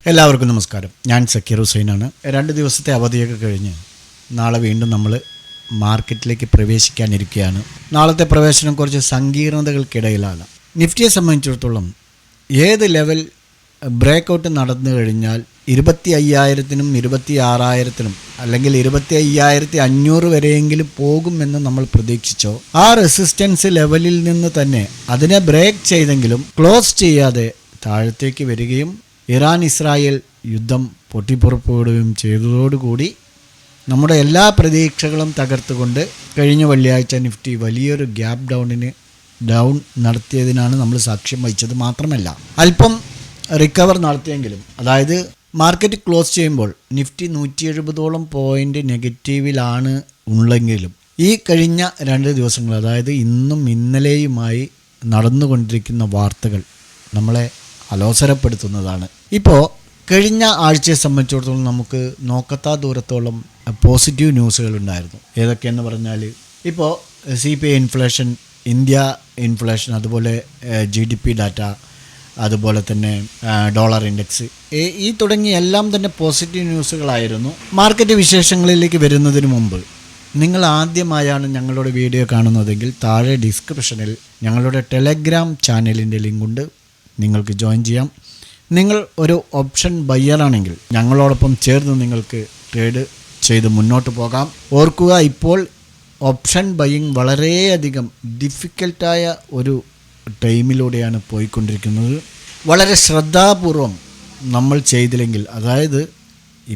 എല്ലാവർക്കും നമസ്കാരം. ഞാൻ സക്കീർ ഹുസൈനാണ്. 2 ദിവസത്തെ അവധിയൊക്കെ കഴിഞ്ഞ് നാളെ വീണ്ടും നമ്മൾ മാർക്കറ്റിലേക്ക് പ്രവേശിക്കാനിരിക്കുകയാണ്. നാളത്തെ പ്രവേശനം കുറച്ച് സങ്കീർണതകൾക്കിടയിലാണ്. നിഫ്റ്റിയെ സംബന്ധിച്ചിടത്തോളം ഏത് ലെവൽ ബ്രേക്കൗട്ട് നടന്നു കഴിഞ്ഞാൽ 25,000-നും 26,000-നും അല്ലെങ്കിൽ 25,500 വരെയെങ്കിലും പോകുമെന്ന് നമ്മൾ പ്രതീക്ഷിച്ചോ, ആ റെസിസ്റ്റൻസ് ലെവലിൽ നിന്ന് തന്നെ അതിനെ ബ്രേക്ക് ചെയ്തെങ്കിലും ക്ലോസ് ചെയ്യാതെ താഴത്തേക്ക് വരികയും ഇറാൻ ഇസ്രായേൽ യുദ്ധം പൊട്ടിപ്പുറപ്പെടുകയും ചെയ്തതോടുകൂടി നമ്മുടെ എല്ലാ പ്രതീക്ഷകളും തകർത്തുകൊണ്ട് കഴിഞ്ഞ വെള്ളിയാഴ്ച നിഫ്റ്റി വലിയൊരു ഗ്യാപ്പ് ഡൗൺ നടത്തിയതിനാണ് നമ്മൾ സാക്ഷ്യം വഹിച്ചത്. മാത്രമല്ല അല്പം റിക്കവർ നടത്തിയെങ്കിലും, അതായത് മാർക്കറ്റ് ക്ലോസ് ചെയ്യുമ്പോൾ നിഫ്റ്റി 170ഓളം പോയിൻ്റ് നെഗറ്റീവിലാണ് ഉള്ളെങ്കിലും ഈ കഴിഞ്ഞ 2 ദിവസങ്ങൾ, അതായത് ഇന്നും ഇന്നലെയുമായി നടന്നുകൊണ്ടിരിക്കുന്ന വാർത്തകൾ നമ്മളെ അലോസരപ്പെടുത്തുന്നതാണ്. ഇപ്പോൾ കഴിഞ്ഞ ആഴ്ചയെ സംബന്ധിച്ചിടത്തോളം നമുക്ക് നോക്കത്താ ദൂരത്തോളം പോസിറ്റീവ് ന്യൂസുകൾ ഉണ്ടായിരുന്നു. ഏതൊക്കെയെന്ന് പറഞ്ഞാൽ, ഇപ്പോൾ CPI ഇൻഫ്ലേഷൻ, ഇന്ത്യ ഇൻഫ്ലേഷൻ, അതുപോലെ GDP ഡാറ്റ, അതുപോലെ തന്നെ ഡോളർ ഇൻഡെക്സ്, ഈ തുടങ്ങിയ എല്ലാം തന്നെ പോസിറ്റീവ് ന്യൂസുകളായിരുന്നു. മാർക്കറ്റ് വിശേഷങ്ങളിലേക്ക് വരുന്നതിന് മുമ്പ് നിങ്ങൾ ആദ്യമായാണ് ഞങ്ങളുടെ വീഡിയോ കാണുന്നതെങ്കിൽ താഴെ ഡിസ്ക്രിപ്ഷനിൽ ഞങ്ങളുടെ ടെലഗ്രാം ചാനലിൻ്റെ ലിങ്കുണ്ട്, നിങ്ങൾക്ക് ജോയിൻ ചെയ്യാം. നിങ്ങൾ ഒരു ഓപ്ഷൻ ബയ്യറാണെങ്കിൽ ഞങ്ങളോടൊപ്പം ചേർന്ന് നിങ്ങൾക്ക് ട്രേഡ് ചെയ്ത് മുന്നോട്ട് പോകാം. ഓർക്കുക, ഇപ്പോൾ ഓപ്ഷൻ ബയ്യിങ് വളരെയധികം ഡിഫിക്കൽട്ടായ ഒരു ടൈമിലൂടെയാണ് പോയിക്കൊണ്ടിരിക്കുന്നത്. വളരെ ശ്രദ്ധാപൂർവം നമ്മൾ ചെയ്തില്ലെങ്കിൽ, അതായത്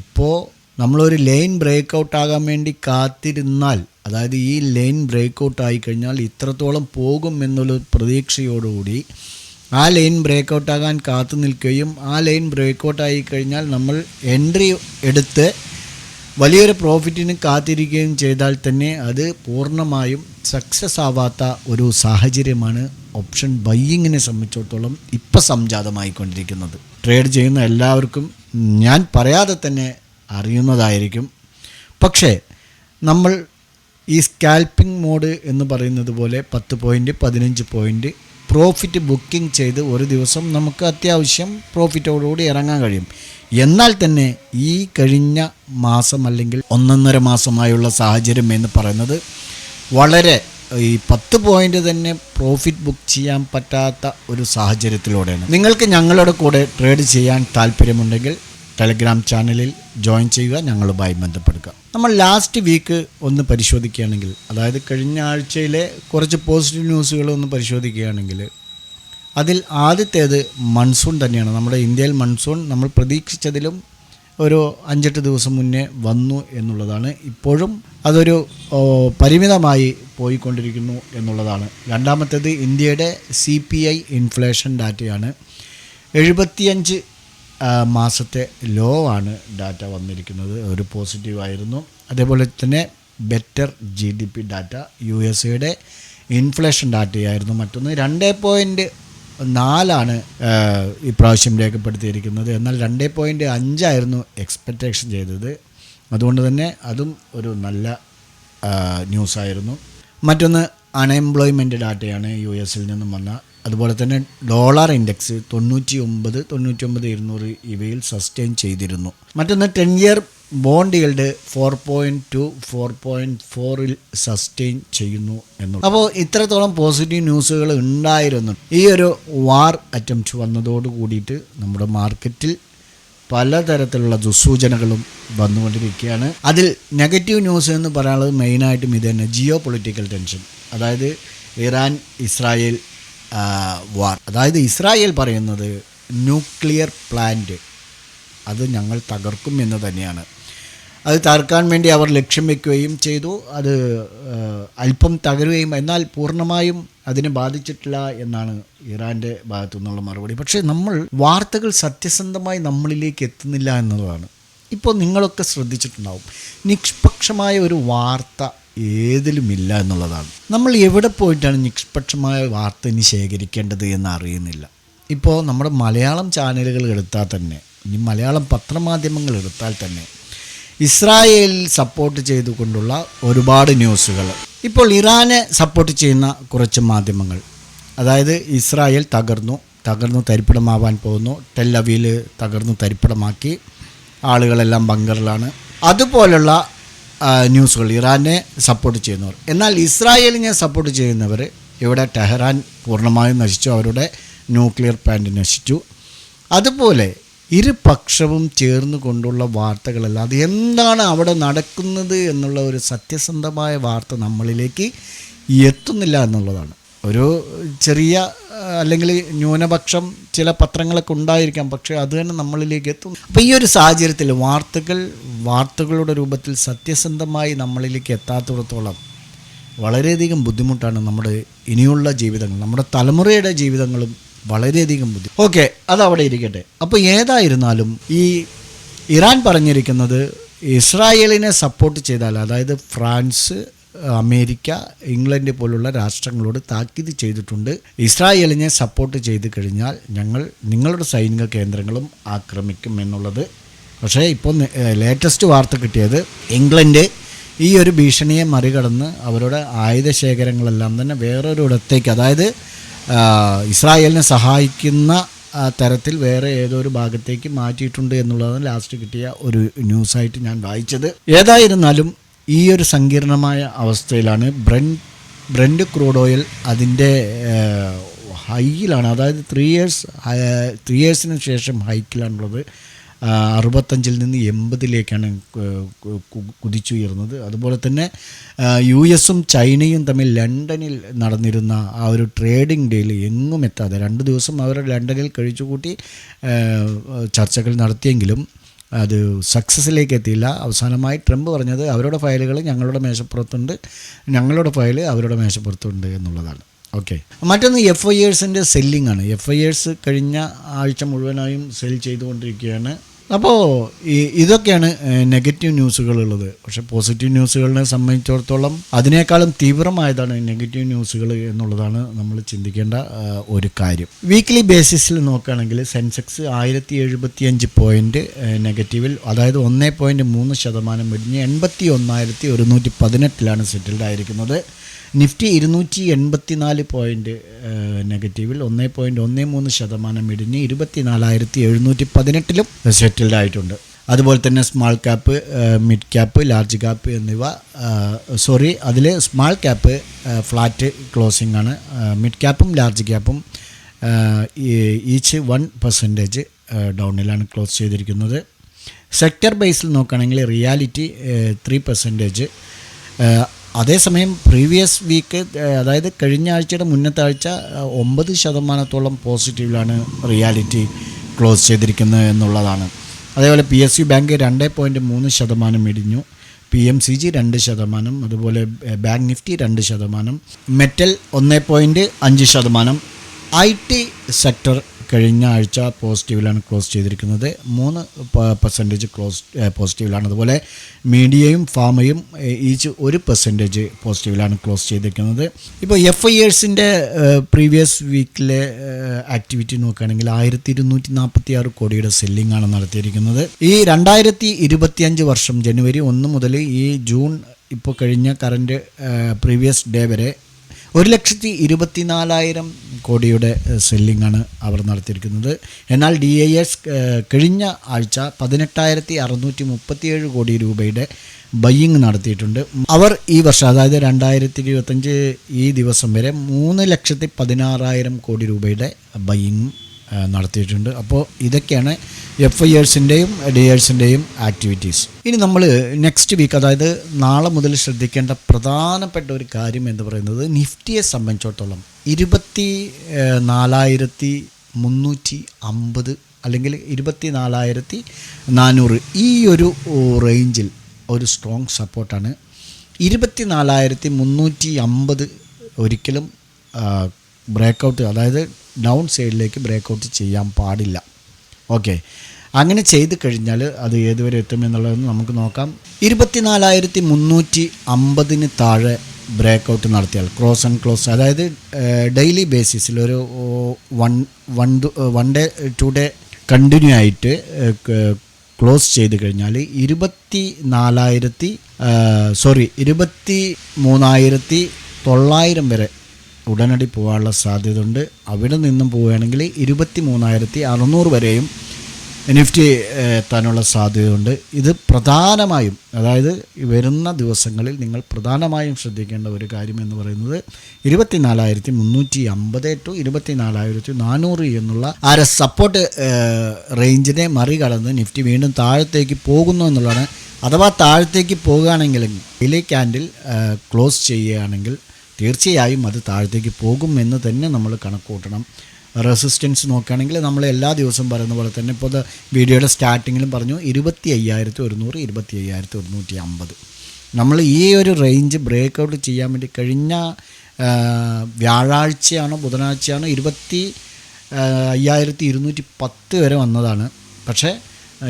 ഇപ്പോൾ നമ്മളൊരു ലൈൻ ബ്രേക്കൗട്ട് ആകാൻ വേണ്ടി കാത്തിരുന്നാൽ, അതായത് ഈ ലൈൻ ബ്രേക്കൗട്ട് ആയിക്കഴിഞ്ഞാൽ ഇത്രത്തോളം പോകും എന്നുള്ള പ്രതീക്ഷയോടുകൂടി ആ ലൈൻ ബ്രേക്കൗട്ട് ആകാൻ കാത്തു നിൽക്കുകയും ആ ലൈൻ ബ്രേക്കൗട്ട് ആയിക്കഴിഞ്ഞാൽ നമ്മൾ എൻട്രി എടുത്ത് വലിയൊരു പ്രോഫിറ്റിന് കാത്തിരിക്കുകയും ചെയ്താൽ തന്നെ അത് പൂർണ്ണമായും സക്സസ് ആവാത്ത ഒരു സാഹചര്യമാണ് ഓപ്ഷൻ ബയ്യിങ്ങിനെ സംബന്ധിച്ചിടത്തോളം ഇപ്പോൾ സംജാതമായിക്കൊണ്ടിരിക്കുന്നത്. ട്രേഡ് ചെയ്യുന്ന എല്ലാവർക്കും ഞാൻ പറയാതെ തന്നെ അറിയുന്നതായിരിക്കും. പക്ഷേ നമ്മൾ ഈ സ്കാൽപ്പിംഗ് മോഡ് എന്ന് പറയുന്നത് പോലെ 10 പോയിൻ്റ് 15 പോയിൻ്റ് പ്രോഫിറ്റ് ബുക്കിംഗ് ചെയ്ത് ഒരു ദിവസം നമുക്ക് അത്യാവശ്യം പ്രോഫിറ്റോടുകൂടി ഇറങ്ങാൻ കഴിയും. എന്നാൽ തന്നെ ഈ കഴിഞ്ഞ മാസം അല്ലെങ്കിൽ 1.5 മാസമായുള്ള സാഹചര്യം എന്ന് പറയുന്നത് വളരെ ഈ 10 പോയിൻ്റ് തന്നെ പ്രോഫിറ്റ് ബുക്ക് ചെയ്യാൻ പറ്റാത്ത ഒരു സാഹചര്യത്തിലൂടെയാണ്. നിങ്ങൾക്ക് ഞങ്ങളുടെ കൂടെ ട്രേഡ് ചെയ്യാൻ താല്പര്യമുണ്ടെങ്കിൽ ടെലഗ്രാം ചാനലിൽ ജോയിൻ ചെയ്യുക, ഞങ്ങളുമായി ബന്ധപ്പെടുക. നമ്മൾ ലാസ്റ്റ് വീക്ക് ഒന്ന് പരിശോധിക്കുകയാണെങ്കിൽ, അതായത് കഴിഞ്ഞ ആഴ്ചയിലെ കുറച്ച് പോസിറ്റീവ് ന്യൂസുകൾ ഒന്ന് പരിശോധിക്കുകയാണെങ്കിൽ അതിൽ ആദ്യത്തേത് മൺസൂൺ തന്നെയാണ്. നമ്മുടെ ഇന്ത്യയിൽ മൺസൂൺ നമ്മൾ പ്രതീക്ഷിച്ചതിലും ഒരു 5-8 ദിവസം മുന്നേ വന്നു എന്നുള്ളതാണ്. ഇപ്പോഴും അതൊരു പരിമിതമായി പോയിക്കൊണ്ടിരിക്കുന്നു എന്നുള്ളതാണ്. രണ്ടാമത്തേത് ഇന്ത്യയുടെ CPI ഇൻഫ്ലേഷൻ ഡാറ്റയാണ്. 75 മാസത്തെ ലോ ആണ് ഡാറ്റ വന്നിരിക്കുന്നത്, ഒരു പോസിറ്റീവായിരുന്നു. അതേപോലെ തന്നെ better GDP data, USA inflation ഡാറ്റയായിരുന്നു മറ്റൊന്ന്. 2.4 ഇപ്രാവശ്യം രേഖപ്പെടുത്തിയിരിക്കുന്നത്, എന്നാൽ 2.5 ആയിരുന്നു എക്സ്പെക്റ്റേഷൻ ചെയ്തത്. അതുകൊണ്ട് തന്നെ അതും ഒരു നല്ല ന്യൂസായിരുന്നു. മറ്റൊന്ന് അൺഎംപ്ലോയ്മെൻറ്റ് ഡാറ്റയാണ് US നിന്നും വന്ന. അതുപോലെ തന്നെ ഡോളർ ഇൻഡെക്സ് 99-200 ഇവയിൽ സസ്റ്റെയിൻ ചെയ്തിരുന്നു. മറ്റൊന്ന് 10 ഇയർ ബോണ്ട് ഈൽഡ് 4.2 4.4 സസ്റ്റെയിൻ ചെയ്യുന്നു എന്നുള്ളത്. അപ്പോൾ ഇത്രത്തോളം പോസിറ്റീവ് ന്യൂസുകൾ ഉണ്ടായിരുന്നു. ഈ ഒരു വാർ അറ്റംപ്റ്റ് വന്നതോട് കൂടിയിട്ട് നമ്മുടെ മാർക്കറ്റിൽ പലതരത്തിലുള്ള ദുസ്സൂചനകളും വന്നുകൊണ്ടിരിക്കുകയാണ്. അതിൽ നെഗറ്റീവ് ന്യൂസ് എന്ന് പറയാനുള്ളത് മെയിനായിട്ടും ഇത് തന്നെ, ജിയോ പൊളിറ്റിക്കൽ ടെൻഷൻ. അതായത് ഇറാൻ ഇസ്രായേൽ വാർ. അതായത് ഇസ്രായേൽ പറയുന്നത് ന്യൂക്ലിയർ പ്ലാന്റ് അത് ഞങ്ങൾ തകർക്കും എന്ന് തന്നെയാണ്. അത് തകർക്കാൻ വേണ്ടി അവർ ലക്ഷ്യം വയ്ക്കുകയും ചെയ്തു. അത് അല്പം തകരുകയും, എന്നാൽ പൂർണ്ണമായും അതിനെ ബാധിച്ചിട്ടില്ല എന്നാണ് ഇറാൻ്റെ ഭാഗത്തു നിന്നുള്ള മറുപടി. പക്ഷേ നമ്മൾ വാർത്തകൾ സത്യസന്ധമായി നമ്മളിലേക്ക് എത്തുന്നില്ല എന്നതാണ്. ഇപ്പോൾ നിങ്ങളൊക്കെ ശ്രദ്ധിച്ചിട്ടുണ്ടാവും, നിഷ്പക്ഷമായ ഒരു വാർത്ത ഏതിലുമില്ല എന്നുള്ളതാണ്. നമ്മൾ എവിടെ പോയിട്ടാണ് നിഷ്പക്ഷമായ വാർത്ത ഇനി ശേഖരിക്കേണ്ടത് എന്ന് അറിയുന്നില്ല. ഇപ്പോൾ നമ്മുടെ മലയാളം ചാനലുകൾ എടുത്താൽ തന്നെ, ഇനി മലയാളം പത്രമാധ്യമങ്ങൾ എടുത്താൽ തന്നെ ഇസ്രായേൽ സപ്പോർട്ട് ചെയ്തുകൊണ്ടുള്ള ഒരുപാട് ന്യൂസുകൾ. ഇപ്പോൾ ഇറാനെ സപ്പോർട്ട് ചെയ്യുന്ന കുറച്ച് മാധ്യമങ്ങൾ, അതായത് ഇസ്രായേൽ തകർന്നു, തകർന്നു തരിപ്പണമാവാൻ പോകുന്നു. ടെൽ അവീവ് തകർന്നു തരിപ്പണമാക്കി, ആളുകളെല്ലാം ബങ്കറിലാണ്. അതുപോലുള്ള ന്യൂസുകൾ ഇറാനെ സപ്പോർട്ട് ചെയ്യുന്നവർ. എന്നാൽ ഇസ്രായേലിനെ സപ്പോർട്ട് ചെയ്യുന്നവർ ഇവിടെ ടെഹ്റാൻ പൂർണ്ണമായും നശിച്ചു, അവരുടെ ന്യൂക്ലിയർ പ്ലാന്റ് നശിച്ചു. അതുപോലെ ഇരുപക്ഷവും ചേർന്ന് കൊണ്ടുള്ള വാർത്തകളല്ല, അത് എന്താണ് അവിടെ നടക്കുന്നത് എന്നുള്ള ഒരു സത്യസന്ധമായ വാർത്ത നമ്മളിലേക്ക് എത്തുന്നില്ല എന്നുള്ളതാണ്. ഒരു ചെറിയ അല്ലെങ്കിൽ ന്യൂനപക്ഷം ചില പത്രങ്ങളൊക്കെ ഉണ്ടായിരിക്കാം, പക്ഷേ അത് തന്നെ നമ്മളിലേക്ക് എത്തും. അപ്പോൾ ഈ ഒരു സാഹചര്യത്തിൽ വാർത്തകളുടെ രൂപത്തിൽ സത്യസന്ധമായി നമ്മളിലേക്ക് എത്താത്തിടത്തോളം വളരെയധികം ബുദ്ധിമുട്ടാണ് നമ്മുടെ ഇനിയുള്ള ജീവിതങ്ങൾ, നമ്മുടെ തലമുറയുടെ ജീവിതങ്ങളും വളരെയധികം ബുദ്ധിമുട്ട്. ഓക്കെ, അതവിടെ ഇരിക്കട്ടെ. അപ്പോൾ ഏതായിരുന്നാലും ഈ ഇറാൻ പറഞ്ഞിരിക്കുന്നത് ഇസ്രായേലിനെ സപ്പോർട്ട് ചെയ്താൽ, അതായത് ഫ്രാൻസ്, അമേരിക്ക, ഇംഗ്ലണ്ട് പോലുള്ള രാഷ്ട്രങ്ങളോട് താക്കീത് ചെയ്തിട്ടുണ്ട്, ഇസ്രായേലിനെ സപ്പോർട്ട് ചെയ്ത് കഴിഞ്ഞാൽ ഞങ്ങൾ നിങ്ങളുടെ സൈനിക കേന്ദ്രങ്ങളും ആക്രമിക്കും എന്നുള്ളത്. പക്ഷേ ഇപ്പോൾ ലേറ്റസ്റ്റ് വാർത്ത കിട്ടിയത് ഇംഗ്ലണ്ട് ഈ ഒരു ഭീഷണിയെ മറികടന്ന് അവരുടെ ആയുധശേഖരങ്ങളെല്ലാം തന്നെ വേറൊരിടത്തേക്ക്, അതായത് ഇസ്രായേലിനെ സഹായിക്കുന്ന തരത്തിൽ വേറെ ഏതോ ഒരു ഭാഗത്തേക്ക് മാറ്റിയിട്ടുണ്ട് എന്നുള്ളതാണ് ലാസ്റ്റ് കിട്ടിയ ഒരു ന്യൂസായിട്ട് ഞാൻ വായിച്ചത്. ഏതായിരുന്നാലും ഈ ഒരു സങ്കീർണമായ അവസ്ഥയിലാണ് ബ്രന്റ് ക്രൂഡ് ഓയിൽ അതിൻ്റെ ഹൈയിലാണ്, അതായത് 3 ഇയേഴ്സിന് ശേഷം ഹൈക്കിലാണുള്ളത്. 65 നിന്ന് 80 കുതിച്ചുയർന്നത്. അതുപോലെ തന്നെ US-ഉം ചൈനയും തമ്മിൽ ലണ്ടനിൽ നടന്നിരുന്ന ആ ഒരു ട്രേഡിംഗ് ഡേയിൽ എങ്ങും എത്താതെ 2 ദിവസം അവർ ലണ്ടനിൽ കഴിച്ചുകൂട്ടി ചർച്ചകൾ നടത്തിയെങ്കിലും അത് സക്സസ്സിലേക്ക് എത്തിയില്ല. അവസാനമായി ട്രംപ് പറഞ്ഞത് അവരുടെ ഫയലുകൾ ഞങ്ങളുടെ മേശപ്പുറത്തുണ്ട്, ഞങ്ങളുടെ ഫയൽ അവരുടെ മേശപ്പുറത്തുണ്ട് എന്നുള്ളതാണ്. ഓക്കെ, മറ്റൊന്ന് FIRസിൻ്റെ സെല്ലിംഗ് ആണ്. FIRs കഴിഞ്ഞ ആഴ്ച മുഴുവനായും സെൽ ചെയ്തുകൊണ്ടിരിക്കുകയാണ്. അപ്പോൾ ഇതൊക്കെയാണ് നെഗറ്റീവ് ന്യൂസുകളുള്ളത്. പക്ഷേ പോസിറ്റീവ് ന്യൂസുകളെ സംബന്ധിച്ചിടത്തോളം അതിനേക്കാളും തീവ്രമായതാണ് നെഗറ്റീവ് ന്യൂസുകൾ എന്നുള്ളതാണ് നമ്മൾ ചിന്തിക്കേണ്ട ഒരു കാര്യം. വീക്ക്ലി ബേസിസിൽ നോക്കുകയാണെങ്കിൽ സെൻസെക്സ് 1075 പോയിൻ്റ് നെഗറ്റീവിൽ, അതായത് 1.3% ഇടിഞ്ഞ് 81,118 സെറ്റിൽഡ് ആയിരിക്കുന്നത്. നിഫ്റ്റി 284 പോയിൻ്റ് നെഗറ്റീവിൽ 1.13% ഇടിഞ്ഞ് 24,718 സെറ്റിൽഡ് ആയിട്ടുണ്ട്. അതുപോലെ തന്നെ small cap, mid cap, large cap എന്നിവ അതിൽ സ്മാൾ ക്യാപ്പ് ഫ്ലാറ്റ് ക്ലോസിംഗ് ആണ്. മിഡ് ക്യാപ്പും ലാർജ് ക്യാപ്പും ഈച്ച് 1% ഡൗണിലാണ് ക്ലോസ് ചെയ്തിരിക്കുന്നത്. സെക്ടർ ബേസിൽ നോക്കുകയാണെങ്കിൽ റിയാലിറ്റി 3%. അതേസമയം പ്രീവിയസ് വീക്ക്, അതായത് കഴിഞ്ഞ ആഴ്ചയുടെ മുന്നത്തെ ആഴ്ച 9% പോസിറ്റീവിലാണ് റിയാലിറ്റി ക്ലോസ് ചെയ്തിരിക്കുന്നത് എന്നുള്ളതാണ്. അതേപോലെ PSU ബാങ്ക് 2.3% ഇടിഞ്ഞു, PMCG 2%, അതുപോലെ bank Nifty 2%, metal 1.5%. IT sector കഴിഞ്ഞ ആഴ്ച പോസിറ്റീവിലാണ് ക്ലോസ് ചെയ്തിരിക്കുന്നത്, 3% പോസിറ്റീവിലാണ്. അതുപോലെ മീഡിയയും ഫാമയും ഈച്ച് 1% പോസിറ്റീവിലാണ് ക്ലോസ് ചെയ്തിരിക്കുന്നത്. ഇപ്പോൾ FIRസിൻ്റെ പ്രീവിയസ് വീക്കിലെ ആക്ടിവിറ്റി നോക്കുകയാണെങ്കിൽ 1246 കോടിയുടെ സെല്ലിംഗ് ആണ് നടത്തിയിരിക്കുന്നത്. ഈ 2025 വർഷം ജനുവരി 1 മുതൽ ഈ ജൂൺ ഇപ്പോൾ കഴിഞ്ഞ കറൻറ്റ് പ്രീവിയസ് ഡേ വരെ 1,24,000 കോടിയുടെ സെല്ലിംഗ് ആണ് അവർ നടത്തിയിരിക്കുന്നത്. എന്നാൽ DIS കഴിഞ്ഞ ആഴ്ച 18,637 കോടി രൂപയുടെ ബയ്യിങ് നടത്തിയിട്ടുണ്ട്. അവർ ഈ വർഷം, അതായത് 2025 ഈ ദിവസം വരെ 3,16,000 കോടി രൂപയുടെ ബയ്യിങ്ങും നടത്തിയിട്ടുണ്ട്. അപ്പോൾ ഇതൊക്കെയാണ് FIRസിൻ്റെയും DISൻ്റെയും ആക്ടിവിറ്റീസ്. ഇനി നമ്മൾ നെക്സ്റ്റ് വീക്ക്, അതായത് നാളെ മുതൽ ശ്രദ്ധിക്കേണ്ട പ്രധാനപ്പെട്ട ഒരു കാര്യം എന്ന് പറയുന്നത് നിഫ്റ്റിയെ സംബന്ധിച്ചിടത്തോളം 24,350 അല്ലെങ്കിൽ 24,400 ഈ ഒരു റേഞ്ചിൽ ഒരു സ്ട്രോങ് സപ്പോർട്ടാണ്. 24,350 ഒരിക്കലും ബ്രേക്കൗട്ട്, അതായത് ഡൗൺ സൈഡിലേക്ക് ബ്രേക്കൗട്ട് ചെയ്യാൻ പാടില്ല. ഓക്കെ, അങ്ങനെ ചെയ്ത് കഴിഞ്ഞാൽ അത് ഏതുവരെ എത്തുമെന്നുള്ളതെന്ന് നമുക്ക് നോക്കാം. 24,350 താഴെ ബ്രേക്കൗട്ട് നടത്തിയാൽ ക്രോസ് ആൻഡ് ക്ലോസ്, അതായത് ഡെയിലി ബേസിസിൽ ഒരു 1 ഡേ 2 ഡേ കണ്ടിന്യൂ ആയിട്ട് ക്ലോസ് ചെയ്ത് കഴിഞ്ഞാൽ 23,900 വരെ ഉടനടി പോകാനുള്ള സാധ്യതയുണ്ട്. അവിടെ നിന്നും പോവുകയാണെങ്കിൽ 23,600 വരെയും നിഫ്റ്റി എത്താനുള്ള സാധ്യതയുണ്ട്. ഇത് പ്രധാനമായും, അതായത് വരുന്ന ദിവസങ്ങളിൽ നിങ്ങൾ പ്രധാനമായും ശ്രദ്ധിക്കേണ്ട ഒരു കാര്യം എന്ന് പറയുന്നത് 24,350 ടു 24,400 എന്നുള്ള സപ്പോർട്ട് റേഞ്ചിനെ മറികടന്ന് നിഫ്റ്റി വീണ്ടും താഴത്തേക്ക് പോകുന്നു എന്നുള്ളതാണ്. അഥവാ താഴത്തേക്ക് പോകുകയാണെങ്കിലും ഡെയിലി ക്യാൻഡിൽ ക്ലോസ് ചെയ്യുകയാണെങ്കിൽ തീർച്ചയായും അത് താഴത്തേക്ക് പോകുമെന്ന് തന്നെ നമ്മൾ കണക്കൂട്ടണം. റെസിസ്റ്റൻസ് നോക്കുകയാണെങ്കിൽ നമ്മൾ എല്ലാ ദിവസവും പറയുന്ന പോലെ തന്നെ ഇപ്പോൾ വീഡിയോയുടെ സ്റ്റാർട്ടിങ്ങിലും പറഞ്ഞു 25,100, 25,150. നമ്മൾ ഈ ഒരു റേഞ്ച് ബ്രേക്ക് ഔട്ട് ചെയ്യാൻ വേണ്ടി കഴിഞ്ഞ വ്യാഴാഴ്ചയാണോ ബുധനാഴ്ചയാണോ 25,210 വരെ വന്നതാണ്. പക്ഷേ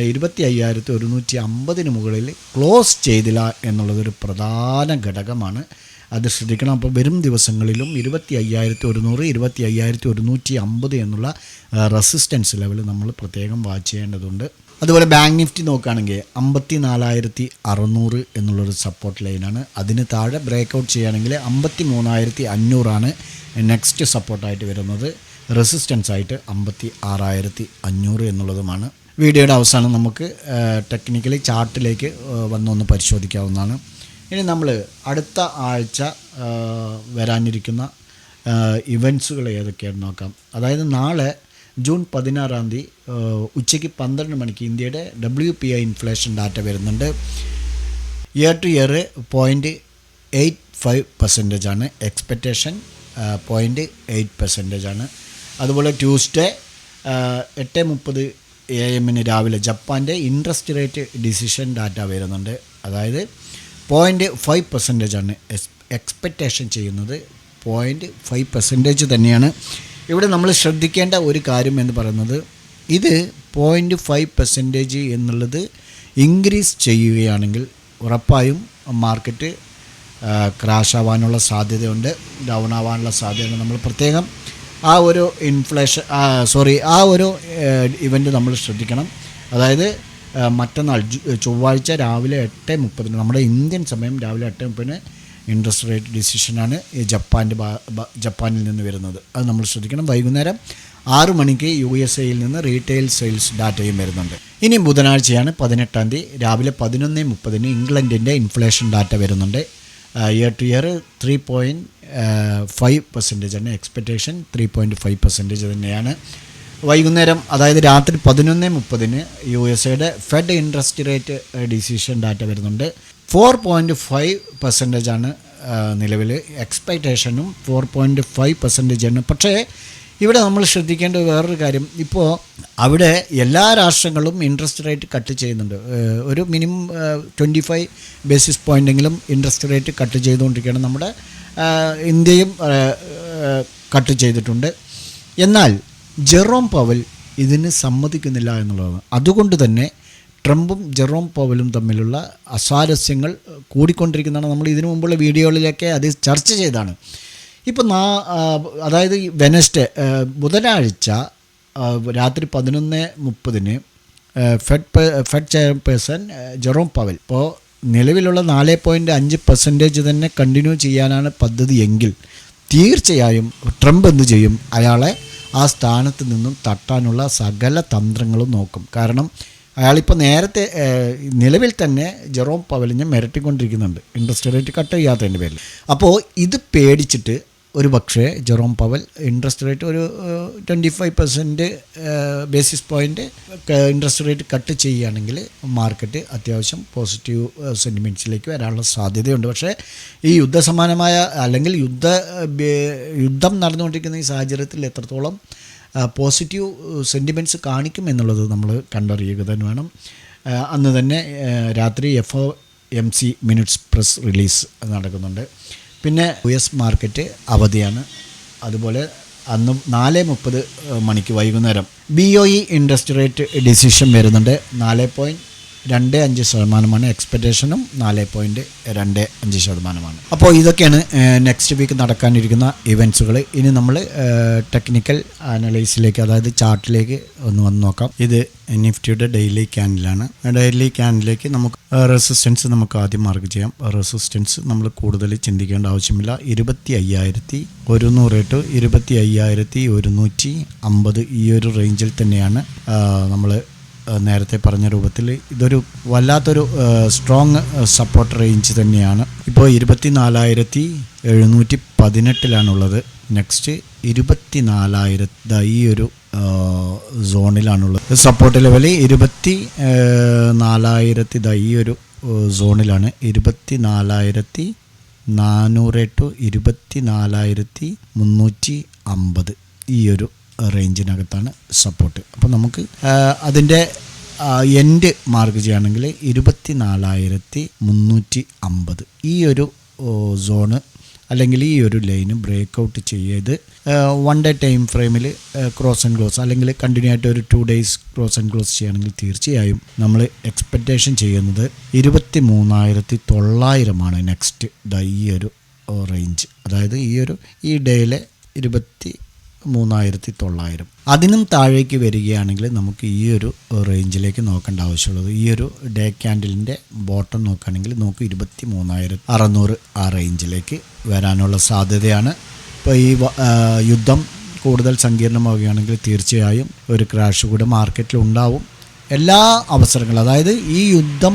25,150 മുകളിൽ ക്ലോസ് ചെയ്തില്ല എന്നുള്ളതൊരു പ്രധാന ഘടകമാണ്. അത് ശ്രദ്ധിക്കണം. അപ്പോൾ വരും ദിവസങ്ങളിലും 25,100, 25,150 എന്നുള്ള റെസിസ്റ്റൻസ് ലെവൽ നമ്മൾ പ്രത്യേകം വാച്ച് ചെയ്യേണ്ടതുണ്ട്. അതുപോലെ ബാങ്ക് നിഫ്റ്റി നോക്കുകയാണെങ്കിൽ 54,600 എന്നുള്ളൊരു സപ്പോർട്ട് ലൈനാണ്. അതിന് താഴെ ബ്രേക്ക് ഔട്ട് ചെയ്യുകയാണെങ്കിൽ 53,500 നെക്സ്റ്റ് സപ്പോർട്ടായിട്ട് വരുന്നത്. റെസിസ്റ്റൻസ് ആയിട്ട് 56,500 എന്നുള്ളതുമാണ്. വീഡിയോയുടെ അവസാനം നമുക്ക് ടെക്നിക്കലി ചാർട്ടിലേക്ക് വന്നൊന്ന് പരിശോധിക്കാവുന്നതാണ്. ഇനി നമ്മൾ അടുത്ത ആഴ്ച വരാനിരിക്കുന്ന ഇവൻറ്റ്സുകൾ ഏതൊക്കെയാണെന്ന് നോക്കാം. അതായത് നാളെ ജൂൺ 16 ഉച്ചയ്ക്ക് 12 മണിക്ക് ഇന്ത്യയുടെ WPI ഇൻഫ്ലേഷൻ ഡാറ്റ വരുന്നുണ്ട്. ഇയർ ടു ഇയർ 0.85% എക്സ്പെക്റ്റേഷൻ 0.8% അതുപോലെ ട്യൂസ്ഡേ 8:30 AM രാവിലെ ജപ്പാൻ്റെ ഇൻട്രസ്റ്റ് റേറ്റ് ഡിസിഷൻ ഡാറ്റ വരുന്നുണ്ട്. അതായത് 0.5% എക്സ്പെക്റ്റേഷൻ ചെയ്യുന്നത്. 0.5% തന്നെയാണ്. ഇവിടെ നമ്മൾ ശ്രദ്ധിക്കേണ്ട ഒരു കാര്യം എന്ന് പറയുന്നത് ഇത് 0.5% എന്നുള്ളത് ഇൻക്രീസ് ചെയ്യുകയാണെങ്കിൽ ഉറപ്പായും മാർക്കറ്റ് ക്രാഷ് ആവാനുള്ള സാധ്യതയുണ്ട്, ഡൗൺ ആവാനുള്ള സാധ്യതയുണ്ട്. നമ്മൾ പ്രത്യേകം ആ ഒരു ആ ഒരു ഇവൻ്റ് നമ്മൾ ശ്രദ്ധിക്കണം. അതായത് മറ്റന്നാൾ ചൊവ്വാഴ്ച രാവിലെ 8:30 നമ്മുടെ ഇന്ത്യൻ സമയം രാവിലെ 8:30 ഇൻട്രസ്റ്റ് റേറ്റ് ഡിസിഷനാണ് ജപ്പാനിൽ നിന്ന് വരുന്നത്. അത് നമ്മൾ ശ്രദ്ധിക്കണം. വൈകുന്നേരം 6 മണിക്ക് USA നിന്ന് റീറ്റെയിൽ സെയിൽസ് ഡാറ്റയും വരുന്നുണ്ട്. ഇനി ബുധനാഴ്ചയാണ് 18 രാവിലെ 11:30 ഇംഗ്ലണ്ടിൻ്റെ ഇൻഫ്ലേഷൻ ഡാറ്റ വരുന്നുണ്ട്. ഇയർ ടു ഇയർ 3.5% എക്സ്പെക്റ്റേഷൻ 3.5% തന്നെയാണ്. വൈകുന്നേരം അതായത് രാത്രി 11:30 USA fed interest rate decision data വരുന്നുണ്ട്. 4.5% നിലവിൽ എക്സ്പെക്റ്റേഷനും 4.5% പക്ഷേ ഇവിടെ നമ്മൾ ശ്രദ്ധിക്കേണ്ട വേറൊരു കാര്യം, ഇപ്പോൾ അവിടെ എല്ലാ രാഷ്ട്രങ്ങളും ഇൻട്രസ്റ്റ് റേറ്റ് കട്ട് ചെയ്യുന്നുണ്ട്. ഒരു മിനിമം 25 ബേസിസ് പോയിൻ്റെങ്കിലും ഇൻട്രസ്റ്റ് റേറ്റ് കട്ട് ചെയ്തുകൊണ്ടിരിക്കുകയാണ്. നമ്മുടെ ഇന്ത്യയും കട്ട് ചെയ്തിട്ടുണ്ട്. എന്നാൽ ജെറോം പവൽ ഇതിന് സമ്മതിക്കുന്നില്ല എന്നുള്ളതാണ്. അതുകൊണ്ട് തന്നെ ട്രംപും ജെറോം പവലും തമ്മിലുള്ള അസ്വാരസ്യങ്ങൾ കൂടിക്കൊണ്ടിരിക്കുന്നതാണ്. നമ്മൾ ഇതിനു മുമ്പുള്ള വീഡിയോകളിലൊക്കെ അത് ചർച്ച ചെയ്താണ്. ഇപ്പം അതായത് ബുധനാഴ്ച രാത്രി 11:30 ഫെഡ് ചെയർപേഴ്സൺ ജെറോം പവൽ ഇപ്പോൾ നിലവിലുള്ള 4.5% തന്നെ കണ്ടിന്യൂ ചെയ്യാനാണ് പദ്ധതി എങ്കിൽ തീർച്ചയായും ട്രംപ് എന്ത് ചെയ്യും? അയാളെ ആ സ്ഥാനത്ത് നിന്നും തട്ടാനുള്ള സകല തന്ത്രങ്ങളും നോക്കും. കാരണം അയാളിപ്പോൾ നേരത്തെ നിലവിൽ തന്നെ ജെറോം പവലിനെ മിരട്ടിക്കൊണ്ടിരിക്കുന്നുണ്ട് ഇൻട്രസ്റ്റ് റേറ്റ് കട്ട് ചെയ്യാത്തതിൻ്റെ പേരിൽ. അപ്പോൾ ഇത് പേടിച്ചിട്ട് ഒരു പക്ഷേ ജെറോം പവൽ ഇൻട്രസ്റ്റ് റേറ്റ് ഒരു 25% basis point interest rate cut ചെയ്യുകയാണെങ്കിൽ മാർക്കറ്റ് അത്യാവശ്യം പോസിറ്റീവ് സെൻറ്റിമെൻറ്റ്സിലേക്ക് വരാനുള്ള സാധ്യതയുണ്ട്. പക്ഷേ ഈ യുദ്ധസമാനമായ അല്ലെങ്കിൽ യുദ്ധം നടന്നുകൊണ്ടിരിക്കുന്ന ഈ സാഹചര്യത്തിൽ എത്രത്തോളം പോസിറ്റീവ് സെൻറ്റിമെൻറ്റ്സ് കാണിക്കും എന്നുള്ളത് നമ്മൾ കണ്ടറിയുക തന്നെ വേണം. അന്ന് തന്നെ രാത്രി FOMC മിനിറ്റ്സ് പ്രസ് റിലീസ് നടക്കുന്നുണ്ട്. പിന്നെ US മാർക്കറ്റ് അവധിയാണ്. അതുപോലെ അന്ന് 4:30 മണിക്ക് വൈകുന്നേരം BOE ഇൻട്രസ്റ്റ് റേറ്റ് ഡിസിഷൻ വരുന്നുണ്ട്. 4.25% എക്സ്പെക്റ്റേഷനും 4.25%. അപ്പോൾ ഇതൊക്കെയാണ് നെക്സ്റ്റ് വീക്ക് നടക്കാനിരിക്കുന്ന ഇവൻറ്റ്സുകൾ. ഇനി നമ്മൾ ടെക്നിക്കൽ അനലൈസിലേക്ക്, അതായത് ചാർട്ടിലേക്ക് ഒന്ന് വന്ന് നോക്കാം. ഇത് നിഫ്റ്റിയുടെ ഡെയിലി ക്യാൻഡിലാണ്. ഡെയിലി ക്യാൻഡിലേക്ക് നമുക്ക് റെസിസ്റ്റൻസ് നമുക്ക് ആദ്യം മാർക്ക് ചെയ്യാം. റെസിസ്റ്റൻസ് നമ്മൾ കൂടുതൽ ചിന്തിക്കേണ്ട ആവശ്യമില്ല. 25,100 ടു 25,150 ഈ ഒരു റേഞ്ചിൽ തന്നെയാണ് നമ്മൾ നേരത്തെ പറഞ്ഞ രൂപത്തിൽ ഇതൊരു വല്ലാത്തൊരു സ്ട്രോങ് സപ്പോർട്ട് റേഞ്ച് തന്നെയാണ്. ഇപ്പോൾ 24,718 നെക്സ്റ്റ് 24,000 ഈ ഒരു സോണിലാണുള്ളത്. സപ്പോർട്ട് ലെവൽ 24,000 ഈ ഒരു സോണിലാണ്. 24,400 ടു 24,350 ഈ ഒരു റേഞ്ചിനകത്താണ് സപ്പോർട്ട്. അപ്പോൾ നമുക്ക് അതിൻ്റെ എൻഡ് മാർക്ക് ചെയ്യുകയാണെങ്കിൽ 24,350 ഈ ഒരു സോണ് അല്ലെങ്കിൽ ഈ ഒരു ലൈന് ബ്രേക്ക് ഔട്ട് ചെയ്ത് 1 ഡേ ടൈം ഫ്രെയിമിൽ ക്രോസ് ആൻഡ് ക്ലോസ് അല്ലെങ്കിൽ കണ്ടിന്യൂ ആയിട്ട് ഒരു 2 days ക്രോസ് ആൻഡ് ക്ലോസ് ചെയ്യുകയാണെങ്കിൽ തീർച്ചയായും നമ്മൾ എക്സ്പെക്റ്റേഷൻ ചെയ്യുന്നത് 23,900 നെക്സ്റ്റ് ഈ ഒരു റേഞ്ച്. അതായത് ഈ ഡേയിലെ 23,900. അതിനും താഴേക്ക് വരികയാണെങ്കിൽ നമുക്ക് ഈ ഒരു റേഞ്ചിലേക്ക് നോക്കേണ്ട ആവശ്യമുള്ളത്. ഈ ഒരു ഡേ ക്യാൻഡിലിൻ്റെ ബോട്ടം നോക്കുകയാണെങ്കിൽ നമുക്ക് 23,600 ആ റേഞ്ചിലേക്ക് വരാനുള്ള സാധ്യതയാണ്. ഇപ്പോൾ ഈ യുദ്ധം കൂടുതൽ സങ്കീർണമാവുകയാണെങ്കിൽ തീർച്ചയായും ഒരു ക്രാഷ് കൂടെ മാർക്കറ്റിൽ ഉണ്ടാവും. എല്ലാ അവസരങ്ങളും, അതായത് ഈ യുദ്ധം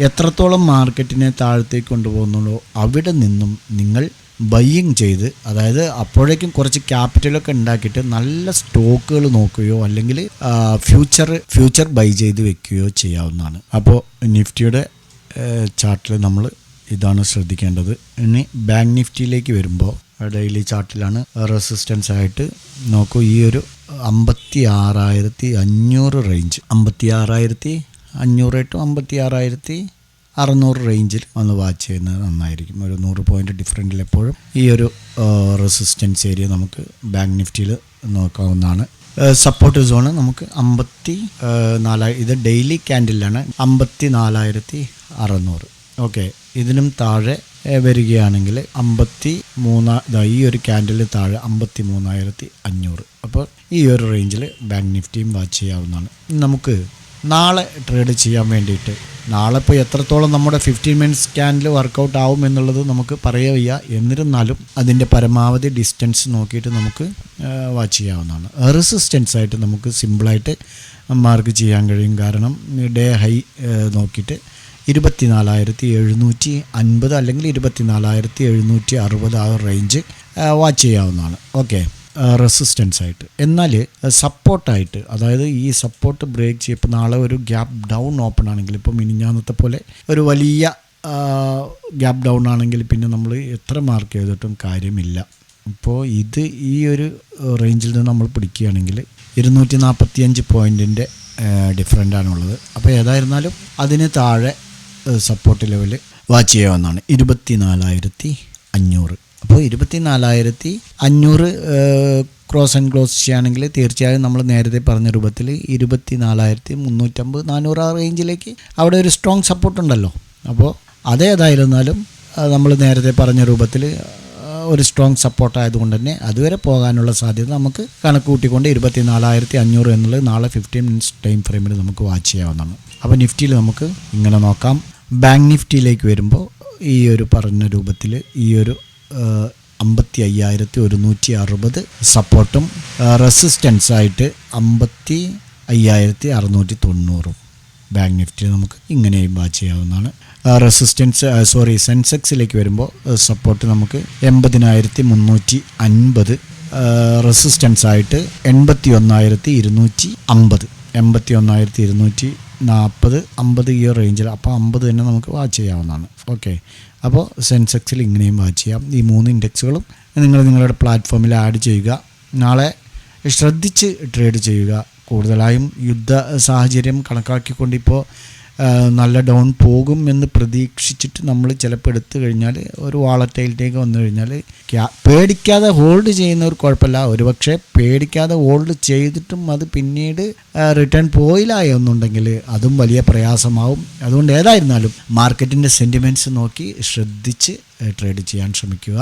എത്രത്തോളം മാർക്കറ്റിനെ താഴത്തേക്ക് കൊണ്ടുപോകുന്നുള്ളൂ അവിടെ നിന്നും നിങ്ങൾ ബയ്യിങ് ചെയ്ത്, അതായത് അപ്പോഴേക്കും കുറച്ച് ക്യാപിറ്റലൊക്കെ ഉണ്ടാക്കിയിട്ട് നല്ല സ്റ്റോക്കുകൾ നോക്കുകയോ അല്ലെങ്കിൽ ഫ്യൂച്ചർ ബൈ ചെയ്ത് വെക്കുകയോ ചെയ്യാവുന്നതാണ്. അപ്പോൾ നിഫ്റ്റിയുടെ ചാർട്ടിൽ നമ്മൾ ഇതാണ് ശ്രദ്ധിക്കേണ്ടത്. ഇനി ബാങ്ക് നിഫ്റ്റിയിലേക്ക് വരുമ്പോൾ ഡെയിലി ചാർട്ടിലാണ് റെസിസ്റ്റൻസ് ആയിട്ട് നോക്കൂ. ഈ ഒരു 56,500 റേഞ്ച്, 56,500 ടു 56,600 റേഞ്ചിൽ ഒന്ന് വാച്ച് ചെയ്യുന്നത് നന്നായിരിക്കും. ഒരു 100 പോയിൻ്റ് ഡിഫറൻറ്റിൽ എപ്പോഴും ഈ ഒരു റെസിസ്റ്റൻസ് ഏരിയ നമുക്ക് ബാങ്ക് നിഫ്റ്റിയിൽ നോക്കാവുന്നതാണ്. സപ്പോർട്ട് സോണ് നമുക്ക് 54,000, ഇത് ഡെയിലി ക്യാൻഡിലാണ്, 54,600. ഓക്കെ, ഇതിനും താഴെ വരികയാണെങ്കിൽ 53, ഈ ഒരു ക്യാൻഡിലിന് താഴെ 53,500. അപ്പോൾ ഈ ഒരു റേഞ്ചിൽ ബാങ്ക് നിഫ്റ്റിയും വാച്ച് ചെയ്യാവുന്നതാണ്. നമുക്ക് നാളെ ട്രേഡ് ചെയ്യാൻ വേണ്ടിയിട്ട്, നാളെ ഇപ്പോൾ എത്രത്തോളം നമ്മുടെ 15 മിനിറ്റ്സ് ക്യാൻഡിൽ വർക്കൗട്ട് ആവും എന്നുള്ളത് നമുക്ക് പറയാൻ വയ്യ. എന്നിരുന്നാലും അതിൻ്റെ പരമാവധി ഡിസ്റ്റൻസ് നോക്കിയിട്ട് നമുക്ക് വാച്ച് ചെയ്യാവുന്നതാണ്. റെസിസ്റ്റൻസ് ആയിട്ട് നമുക്ക് സിമ്പിളായിട്ട് മാർക്ക് ചെയ്യാൻ കഴിയും. കാരണം ഡേ ഹൈ നോക്കിയിട്ട് 24,750 അല്ലെങ്കിൽ 24,760 ആ റേഞ്ച് വാച്ച് ചെയ്യാവുന്നതാണ്. ഓക്കെ, റെസിസ്റ്റൻസ് ആയിട്ട്. എന്നാൽ സപ്പോർട്ടായിട്ട്, അതായത് ഈ സപ്പോർട്ട് ബ്രേക്ക് ചെയ്യപ്പോൾ നാളെ ഒരു ഗ്യാപ്പ് ഡൗൺ ഓപ്പൺ ആണെങ്കിൽ, ഇപ്പോൾ മിനിഞ്ഞാന്നത്തെ പോലെ ഒരു വലിയ ഗ്യാപ്പ് ഡൗൺ ആണെങ്കിൽ പിന്നെ നമ്മൾ എത്ര മാർക്ക് ചെയ്തിട്ടും കാര്യമില്ല. ഇപ്പോൾ ഈ ഒരു റേഞ്ചിൽ നിന്ന് നമ്മൾ പിടിക്കുകയാണെങ്കിൽ 245 പോയിൻറ്റിൻ്റെ ഡിഫറൻ്റാണുള്ളത്. അപ്പോൾ ഏതായിരുന്നാലും അതിന് താഴെ സപ്പോർട്ട് ലെവൽ വാച്ച് ചെയ്യാവുന്നതാണ് 24,500. അപ്പോൾ 24,500 ക്രോസ് ആൻഡ് ക്ലോസ് ചെയ്യുകയാണെങ്കിൽ തീർച്ചയായും നമ്മൾ നേരത്തെ പറഞ്ഞ രൂപത്തിൽ 24,350-400 ആ റേഞ്ചിലേക്ക് അവിടെ ഒരു സ്ട്രോങ് സപ്പോർട്ടുണ്ടല്ലോ. അപ്പോൾ അതേതായിരുന്നാലും നമ്മൾ നേരത്തെ പറഞ്ഞ രൂപത്തിൽ ഒരു സ്ട്രോങ് സപ്പോർട്ടായതുകൊണ്ട് തന്നെ അതുവരെ പോകാനുള്ള സാധ്യത നമുക്ക് കണക്ക് കൂട്ടിക്കൊണ്ട് 24,500 എന്നുള്ളത് നാളെ 15 മിനിറ്റ്സ് ടൈം ഫ്രെയിമിൽ നമുക്ക് വാച്ച് ചെയ്യാവുന്നതാണ്. അപ്പോൾ നിഫ്റ്റിയിൽ നമുക്ക് ഇങ്ങനെ നോക്കാം. ബാങ്ക് നിഫ്റ്റിയിലേക്ക് വരുമ്പോൾ ഈ ഒരു പറഞ്ഞ രൂപത്തിൽ ഈ ഒരു 55,160 സപ്പോർട്ടും റെസിസ്റ്റൻസായിട്ട് 55,690 ബാങ്ക് നിഫ്റ്റി നമുക്ക് ഇങ്ങനെയും വാച്ച് ചെയ്യാവുന്നതാണ്. സെൻസെക്സിലേക്ക് വരുമ്പോൾ സപ്പോർട്ട് നമുക്ക് 80,350, റെസിസ്റ്റൻസായിട്ട് 81,250, 81,240, 50 ഈ റേഞ്ചിൽ. അപ്പോൾ 50 തന്നെ നമുക്ക് വാച്ച് ചെയ്യാവുന്നതാണ്. ഓക്കെ, അപ്പോൾ സെൻസെക്സിൽ ഇങ്ങനെയും വാച്ച് ചെയ്യാം. ഈ 3 ഇൻഡെക്സുകളും നിങ്ങൾ നിങ്ങളുടെ പ്ലാറ്റ്ഫോമിൽ ആഡ് ചെയ്യുക. നാളെ ശ്രദ്ധിച്ച് ട്രേഡ് ചെയ്യുക. കൂടുതലായും യുദ്ധ സാഹചര്യം കണക്കാക്കിക്കൊണ്ട് ഇപ്പോൾ നല്ല ഡൗൺ പോകും എന്ന് പ്രതീക്ഷിച്ചിട്ട് നമ്മൾ ചിലപ്പോൾ എടുത്തു കഴിഞ്ഞാൽ ഒരു വാളറ്റൈലിലേക്ക് വന്നു കഴിഞ്ഞാൽ പേടിക്കാതെ ഹോൾഡ് ചെയ്യുന്നവർ കുഴപ്പമില്ല. ഒരുപക്ഷെ പേടിക്കാതെ ഹോൾഡ് ചെയ്തിട്ടും അത് പിന്നീട് റിട്ടേൺ പോയില്ല എന്നുണ്ടെങ്കിൽ അതും വലിയ പ്രയാസമാവും. അതുകൊണ്ട് ഏതായിരുന്നാലും മാർക്കറ്റിൻ്റെ സെൻറ്റിമെൻറ്റ്സ് നോക്കി ശ്രദ്ധിച്ച് ട്രേഡ് ചെയ്യാൻ ശ്രമിക്കുക.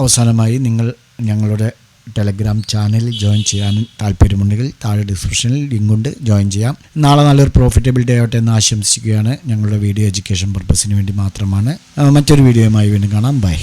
അവസാനമായി നിങ്ങൾ ഞങ്ങളുടെ ടെലഗ്രാം ചാനലിൽ ജോയിൻ ചെയ്യാൻ താല്പര്യമുണ്ടെങ്കിൽ താഴെ ഡിസ്ക്രിപ്ഷനിൽ ലിങ്കുണ്ട്, ജോയിൻ ചെയ്യാം. നാളെ നല്ലൊരു പ്രോഫിറ്റബിൾ ഡേ ആവട്ടെ എന്ന് ആശംസിക്കുകയാണ്. ഞങ്ങളുടെ വീഡിയോ എഡ്യൂക്കേഷൻ പർപ്പസിന് വേണ്ടി മാത്രമാണ്. മറ്റൊരു വീഡിയോയുമായി വീണ്ടും കാണാം. ബൈ.